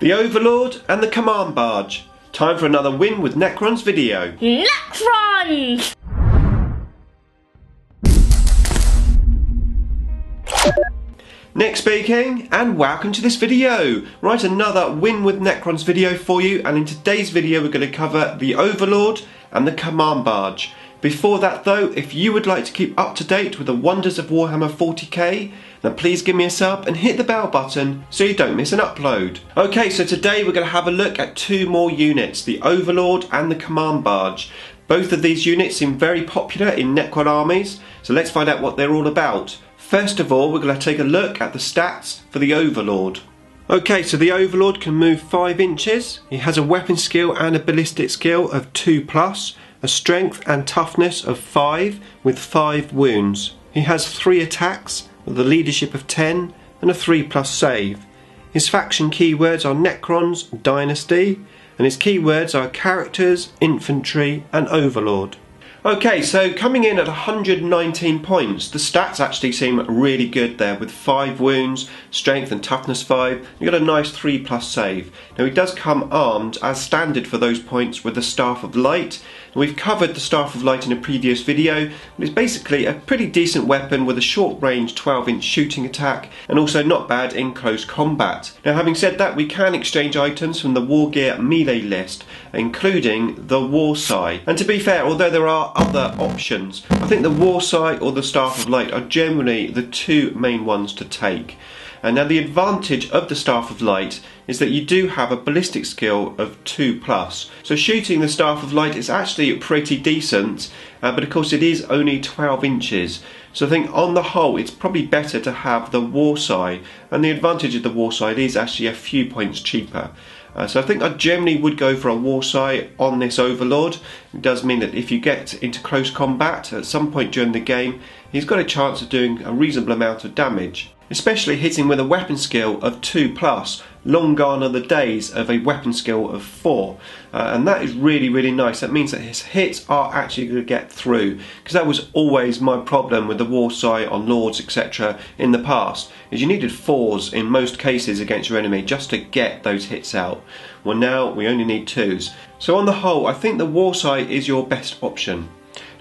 the Overlord and the Command Barge. Time for another Win with Necrons video. Necrons! Nick speaking, and welcome to this video. Right, another Win with Necrons video for you, and in today's video we're going to cover the Overlord and the Command Barge. Before that though, if you would like to keep up to date with the wonders of Warhammer 40k, then please give me a sub and hit the bell button so you don't miss an upload. Okay, so today we're going to have a look at two more units, the Overlord and the Command Barge. Both of these units seem very popular in Necron armies, so let's find out what they're all about. First of all, we're going to take a look at the stats for the Overlord. Okay, so the Overlord can move 5 inches. He has a weapon skill and a ballistic skill of 2+, a strength and toughness of 5 with 5 wounds. He has 3 attacks with a leadership of 10 and a 3+ save. His faction keywords are Necrons, Dynasty, and his keywords are characters, infantry and Overlord. Okay, so coming in at 119 points, the stats actually seem really good there with 5 wounds, strength and toughness 5. You've got a nice 3+ save. Now he does come armed as standard for those points with the Staff of Light. We've covered the Staff of Light in a previous video, but it's basically a pretty decent weapon with a short range 12-inch shooting attack and also not bad in close combat. Now having said that, we can exchange items from the War Gear melee list, including the War Sai. And to be fair, although there are other options, I think the War Sai or the Staff of Light are generally the two main ones to take. And now the advantage of the Staff of Light is that you do have a ballistic skill of 2+. So shooting the Staff of Light is actually pretty decent, but of course it is only 12 inches. So I think on the whole it's probably better to have the War Sai, and the advantage of the War Sai is actually a few points cheaper. So I think I generally would go for a War Sai on this Overlord. It does mean that if you get into close combat at some point during the game, he's got a chance of doing a reasonable amount of damage. Especially hitting with a weapon skill of 2+, long gone are the days of a weapon skill of 4. And that is really nice. That means that his hits are actually going to get through, because that was always my problem with the War Sai on Lords etc. in the past, is you needed 4s in most cases against your enemy just to get those hits out. Well, now we only need 2s. So on the whole, I think the War Sai is your best option.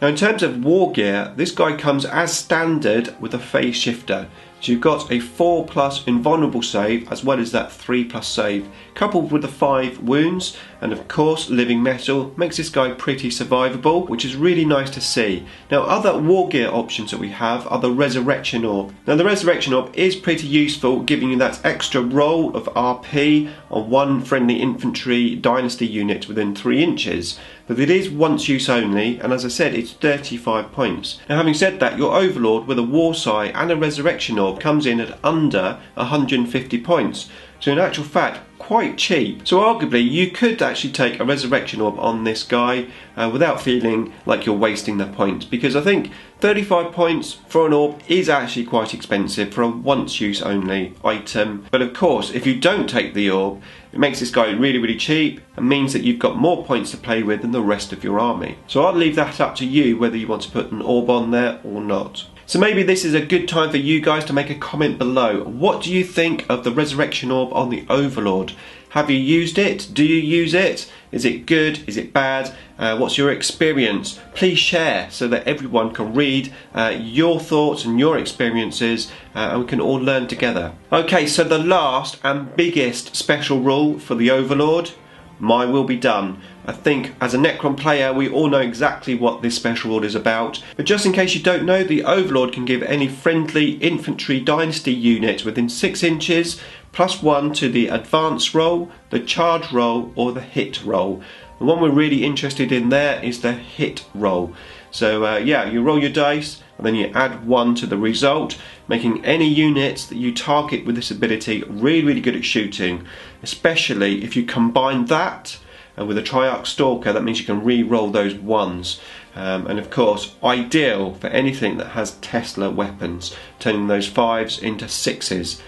Now in terms of war gear, this guy comes as standard with a phase shifter. So you've got a 4+ invulnerable save as well as that 3+ save, coupled with the 5 wounds, and of course living metal makes this guy pretty survivable, which is really nice to see. Now other war gear options that we have are the Resurrection Orb. Now the Resurrection Orb is pretty useful, giving you that extra roll of RP on one friendly infantry dynasty unit within 3 inches. But it is once use only, and as I said, it's 35 points. Now having said that, your Overlord with a War Sai and a Resurrection Orb comes in at under 150 points. So in actual fact, quite cheap. So arguably you could actually take a Resurrection Orb on this guy without feeling like you're wasting the points, because I think 35 points for an orb is actually quite expensive for a once use only item. But of course, if you don't take the orb, it makes this guy really cheap and means that you've got more points to play with than the rest of your army. So I'll leave that up to you whether you want to put an orb on there or not. So maybe this is a good time for you guys to make a comment below. What do you think of the Resurrection Orb on the Overlord? Have you used it? Do you use it? Is it good? Is it bad? What's your experience? Please share so that everyone can read your thoughts and your experiences, and we can all learn together. Okay, so the last and biggest special rule for the Overlord: my will be done. I think as a Necron player we all know exactly what this special rule is about, but just in case you don't know, the Overlord can give any friendly infantry dynasty unit within 6 inches +1 to the advance roll, the charge roll or the hit roll. The one we're really interested in there is the hit roll. So yeah, you roll your dice and then you add 1 to the result, making any units that you target with this ability really good at shooting, especially if you combine that with a Triarch Stalker. That means you can re-roll those 1s. And of course, ideal for anything that has Tesla weapons, turning those 5s into 6s.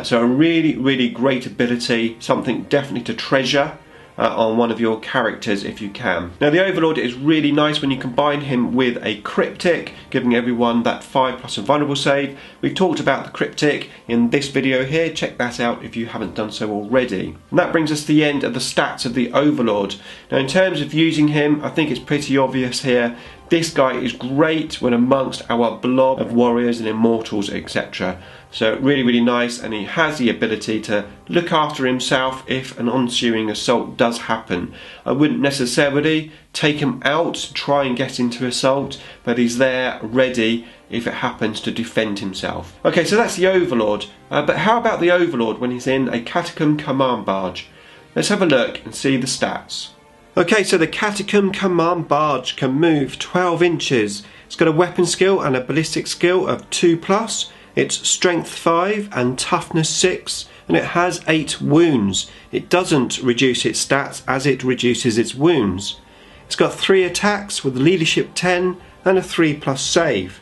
So a really great ability, something definitely to treasure on one of your characters if you can. Now the Overlord is really nice when you combine him with a Cryptic, giving everyone that 5+ invulnerable save. We've talked about the Cryptic in this video here, check that out if you haven't done so already. And that brings us to the end of the stats of the Overlord. Now in terms of using him, I think it's pretty obvious here. This guy is great when amongst our blob of warriors and immortals, etc. So really nice, and he has the ability to look after himself if an ensuing assault does happen. I wouldn't necessarily take him out to try and get into assault, but he's there ready if it happens to defend himself. Okay, so that's the Overlord, but how about the Overlord when he's in a Catacomb Command Barge? Let's have a look and see the stats. Okay, so the Catacomb Command Barge can move 12 inches. It's got a weapon skill and a ballistic skill of 2+. It's strength 5 and toughness 6, and it has 8 wounds. It doesn't reduce its stats as it reduces its wounds. It's got 3 attacks with leadership 10 and a 3+ save.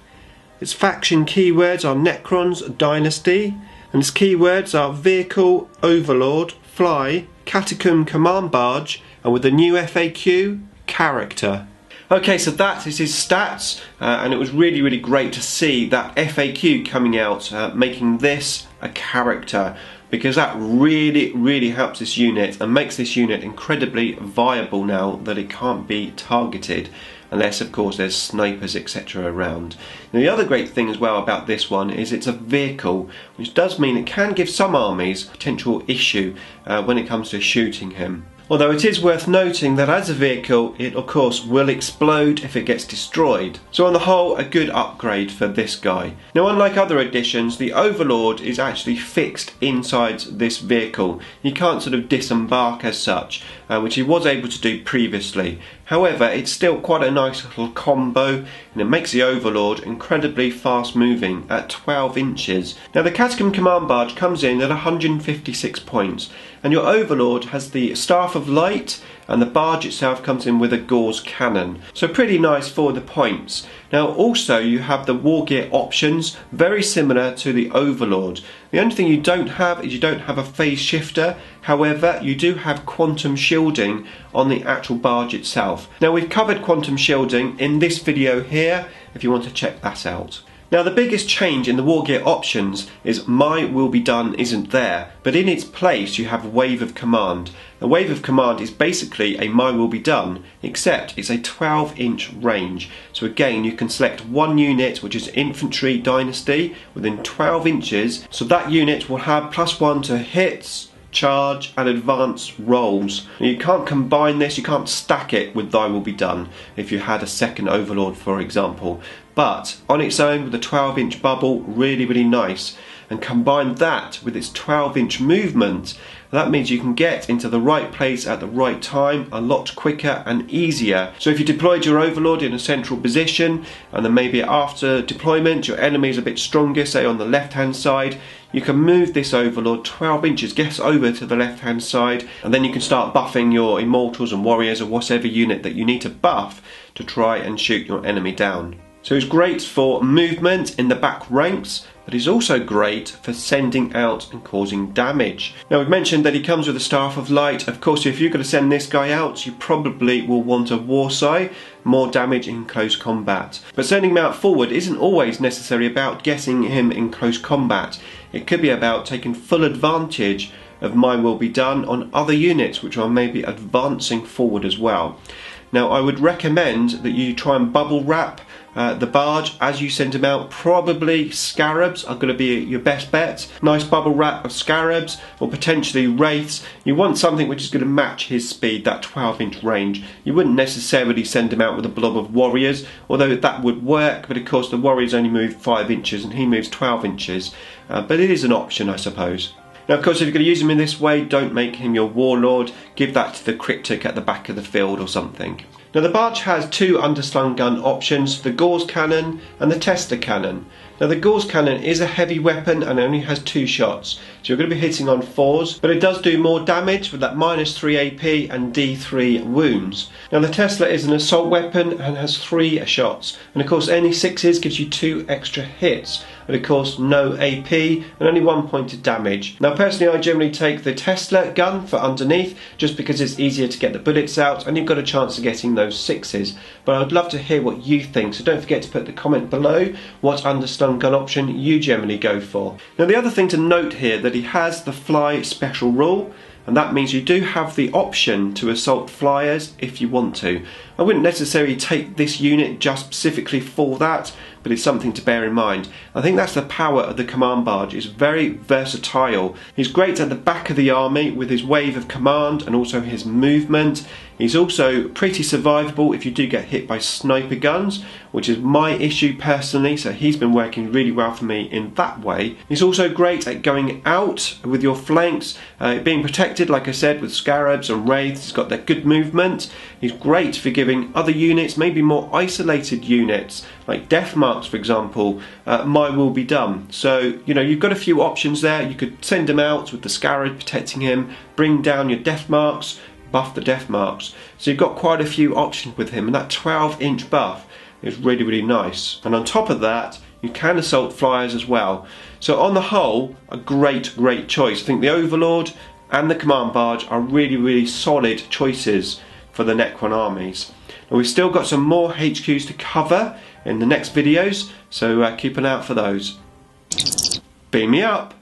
Its faction keywords are Necrons, Dynasty, and its keywords are Vehicle, Overlord, Fly, Catacomb Command Barge, and with the new FAQ, Character. Okay, so that is his stats, and it was really great to see that FAQ coming out, making this a character, because that really helps this unit and makes this unit incredibly viable now that it can't be targeted, unless of course there's snipers etc around. Now the other great thing as well about this one is it's a vehicle, which does mean it can give some armies potential issue when it comes to shooting him. Although it is worth noting that as a vehicle it of course will explode if it gets destroyed. So on the whole, a good upgrade for this guy. Now unlike other additions, the Overlord is actually fixed inside this vehicle. You can't sort of disembark as such, which he was able to do previously. However, it's still quite a nice little combo, and it makes the Overlord incredibly fast moving at 12 inches. Now the Catacomb Command Barge comes in at 156 points, and your Overlord has the Staff of Light, and the barge itself comes in with a gauze cannon. So pretty nice for the points. Now also you have the war gear options, very similar to the Overlord. The only thing you don't have is you don't have a phase shifter. However, you do have quantum shielding on the actual barge itself. Now we've covered quantum shielding in this video here if you want to check that out. Now the biggest change in the war gear options is My Will Be Done isn't there, but in its place you have Wave of Command. A Wave of Command is basically a My Will Be Done, except it's a 12-inch range. So again, you can select one unit, which is Infantry Dynasty, within 12 inches, so that unit will have +1 to hits, charge and advanced rolls. Now you can't combine this, you can't stack it with Thy Will Be Done if you had a second Overlord for example, but on its own with a 12-inch bubble, really nice, and combine that with its 12-inch movement, that means you can get into the right place at the right time a lot quicker and easier. So if you deployed your Overlord in a central position, and then maybe after deployment your enemy is a bit stronger, say on the left hand side, you can move this Overlord 12 inches, get over to the left hand side, and then you can start buffing your Immortals and Warriors or whatever unit that you need to buff to try and shoot your enemy down. So it's great for movement in the back ranks, but he's also great for sending out and causing damage. Now we've mentioned that he comes with a Staff of Light. Of course, if you're going to send this guy out, you probably will want a Warsight, more damage in close combat. But sending him out forward isn't always necessarily about getting him in close combat. It could be about taking full advantage of My Will Be Done on other units which are maybe advancing forward as well. Now I would recommend that you try and bubble wrap the barge as you send him out. Probably Scarabs are going to be your best bet. Nice bubble wrap of Scarabs or potentially Wraiths. You want something which is going to match his speed, that 12-inch range. You wouldn't necessarily send him out with a blob of Warriors, although that would work, but of course the Warriors only move 5 inches and he moves 12 inches. But it is an option, I suppose. Now of course, if you're going to use him in this way, don't make him your Warlord. Give that to the Cryptic at the back of the field or something. Now the barge has two underslung gun options, the gauze cannon and the tester cannon. Now the Gauss cannon is a heavy weapon and only has 2 shots, so you're going to be hitting on 4s, but it does do more damage with that -3 AP and D3 wounds. Now the Tesla is an assault weapon and has 3 shots, and of course any 6s gives you 2 extra hits, and of course no AP and only 1 point of damage. Now personally I generally take the Tesla gun for underneath just because it's easier to get the bullets out and you've got a chance of getting those 6s, but I'd love to hear what you think, so don't forget to put the comment below what underslung gun option you generally go for. Now the other thing to note here that he has the fly special rule, and that means you do have the option to assault flyers if you want to. I wouldn't necessarily take this unit just specifically for that, but it's something to bear in mind. I think that's the power of the command barge. It's very versatile. He's great at the back of the army with his wave of command and also his movement. He's also pretty survivable if you do get hit by sniper guns, which is my issue personally, so he's been working really well for me in that way. He's also great at going out with your flanks, being protected, like I said, with scarabs and wraiths. He's got that good movement. He's great for giving other units, maybe more isolated units, like death marks for example, my will be done. So, you know, you've got a few options there. You could send him out with the scarab protecting him, bring down your death marks, buff the death marks. So you've got quite a few options with him, and that 12-inch buff is really, really nice. And on top of that, you can assault flyers as well. So on the whole, a great, great choice. I think the Overlord and the command barge are really, really solid choices for the Necron armies. And we've still got some more HQs to cover in the next videos, so keep an eye out for those. Beam me up!